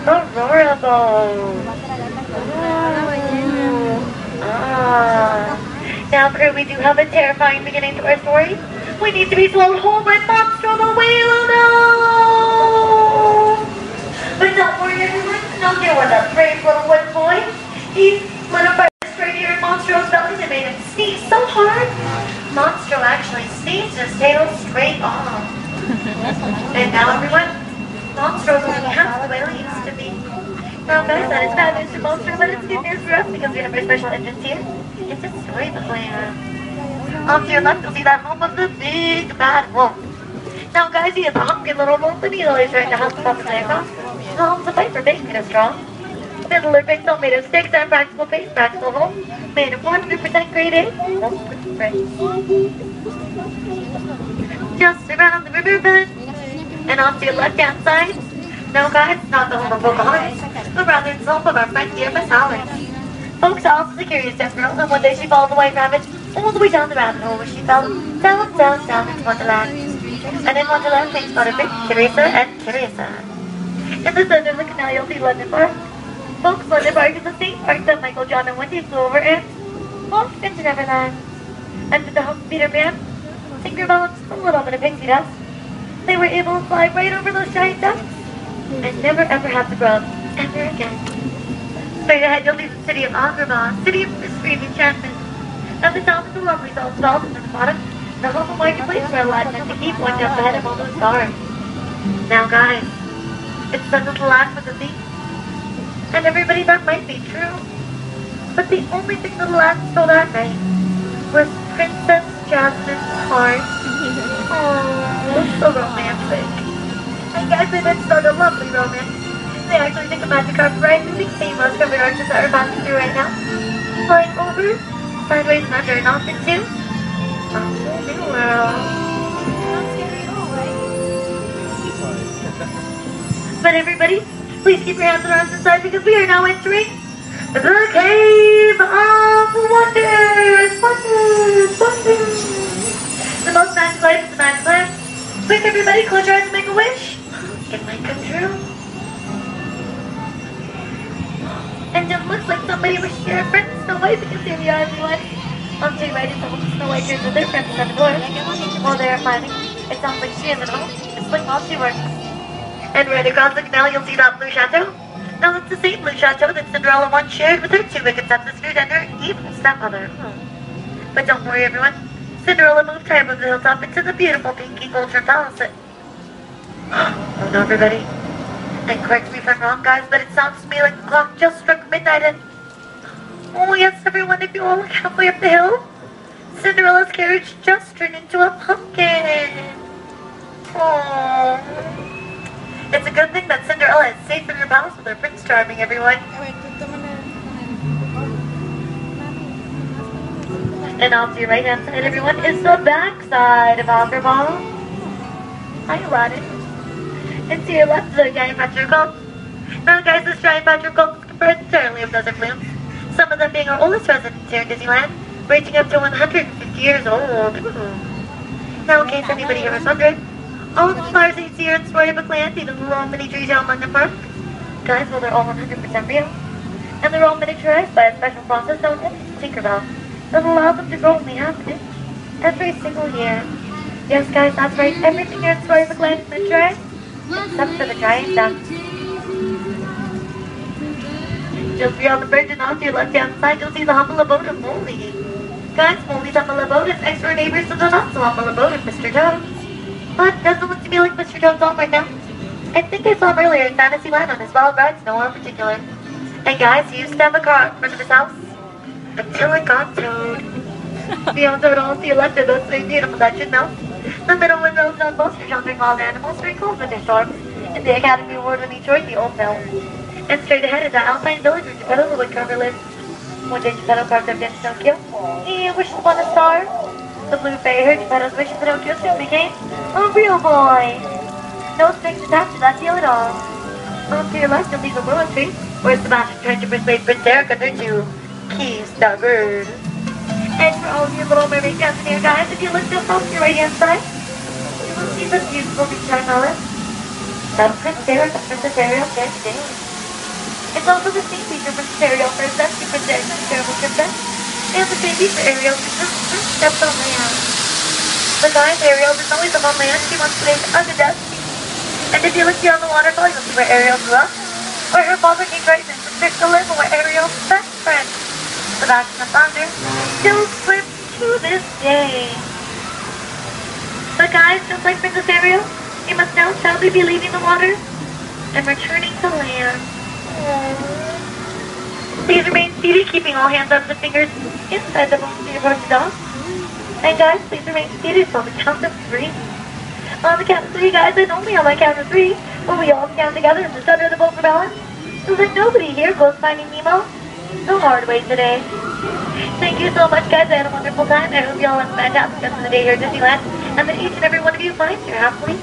Aurora boat. Now, crew, we do have a terrifying beginning to our story. We need to be flown home by Monstro the Whale. Oh no! But don't worry, everyone. Don't deal with that brave little wooden boy. He's lit up by the straight here in Monstro's belly that made him sneeze so hard. Monstro actually sneezed his tail straight off. And now, everyone, Monstro's only half the whale he used to be. Now, guys, that is bad news for Monstro, but it's good news for us because we have our special entrance here. It's a Storybook land. Off to your left, you'll see that home of the big bad wolf. Now, guys, he is a hungry little wolf, and he's always trying to help himself and lay across. The home's a fight for bacon is strong. Fiddler picks all made of sticks and practical face, practical home, made of 100% grade A. Just around the river bend, and off to your left-hand side. No, guys, it's not the home of Pocahontas, but rather it's the home of our friend dear Miss Alice. Folks, Alice is a curious deaf girl, and one day she followed the white rabbit all the way down the rabbit hole where she fell down, down, down into Wonderland. And in Wonderland, things got a bit curiouser and curiouser. In the center of the canal, you'll see London Park. Folks, London Park is the same park that Michael, John, and Wendy flew over and walked into Neverland. And with the help of Peter Pan, Tinkerbell, and a little bit of pixie dust, they were able to fly right over those giant ducks and never ever have to grow up ever again. Straight ahead, you'll see the city of Agrabah, city of mystery and enchantment. At the top is the lovely salt salt, and at the bottom, the home of marketplace where Aladdin has to keep one up ahead of all those stars. Now, guys, it's done with the last with the thief. And everybody, that might be true. But the only thing that Aladdin stole that night was Princess Jasmine's heart. Oh, so romantic. And guys, they did start a lovely romance. They actually took a magic carpet ride through the famous covered arches that we're passing through right now. Flying over, sideways and under and off into a whole new world. But everybody, please keep your hands and arms inside because we are now entering the Cave of Wonders! Wonders! Wonders! The most magic life is the magic lamp. Quick, everybody, close your eyes and make a wish. It might come true. And it looks like somebody wished their friend Snow White because here we are, everyone. On to your right is the home of Snow White here with their friends on the floor. While they're planning, it sounds like she isn't home. It's like while she works. And right across the canal, you'll see that blue chateau. Now, it's the same blue chateau that Cinderella once shared with her two wicked stepsisters and her evil stepmother. But don't worry, everyone. Cinderella moved high above the hilltop into the beautiful pinky golden palace. Oh no, everybody. And correct me if I'm wrong, guys, but it sounds to me like the clock just struck midnight and... Oh yes, everyone, if you all look halfway up the hill, Cinderella's carriage just turned into a pumpkin. Oh. It's a good thing that Cinderella is safe in her palace with her Prince Charming, everyone. And off to your right-hand side, everyone, is the backside of Agrabah. Hi, Aladdin. And to your left is our giant patch of gold. Now, guys, this giant patch of gold is composed entirely of desert blooms. Some of them being our oldest residents here in Disneyland, reaching up to 150 years old. Now, in case anybody here was wondering, all of the flowers that you see here in Storybook Land, even the little mini trees out in London Park, guys, well, they're all 100% real. And they're all miniaturized by a special process known as Tinkerbell that allows them to grow only half an inch every single year. Yes, guys, that's right. Everything here in Storybook Land is miniaturized, except for the giant duck. Just beyond the bridge and off to your left-hand side, you'll see the humble abode of Molly. Guys, Molly's humble abode is next door neighbors to the not-so-humble abode of Mr. Toad. But doesn't look to me like Mr. Toad's home right now. I think I saw him earlier in Fantasyland on his wild rides, no one in particular. And guys, he used to have a car in front of his house until it got towed. Beyond Toad, all to your left are those three beautiful Dutch mounts. The middle windows on most are sheltering wild animals during cold winter storms. And the Academy Award-winning Troy, the Old Mill. And straight ahead is the Alpine Village where Geppetto the Woodcarver lives. One day Geppetto carved up Dance Pinocchio. He wishes upon a star. The blue fairy heard Geppetto's wish and Pinocchio soon became a real boy. No strings attached to that deal at all. Off to your left you'll see the willow tree, where Sebastian tried to persuade Prince Eric under to keys the bird. And for all of you little mermaid cats in here, guys, if you look just off to your right hand side, you will see the beautiful beach palace. That Prince Ariel and Princess Ariel share today. It's also the same feature for Princess Ariel Princess, the Princess Ariel Terrible Princess, and the same feature Ariel Princess first steps on land. But guys, Ariel is always up on land. She wants to play under death. And if you look here on the waterfall, you'll see where Ariel grew up, where her father King Triton used to live, and where Ariel's best friend, Sebastian the Thunder, still swims to this day. But guys, just like Princess Ariel, you must now sadly be leaving the water and returning to land. Please remain seated, keeping all hands, arms, and fingers inside the boat of your horse dog. And guys, please remain seated until the count of 3. On the count of 3, guys, and only on my count of 3, will we all stand together in the center of the boat for balance, so that nobody here goes finding Nemo the hard way today. Thank you so much, guys. I had a wonderful time. I hope you all have a fantastic rest of the day here at Disneyland, and that each and every one of you finds your happily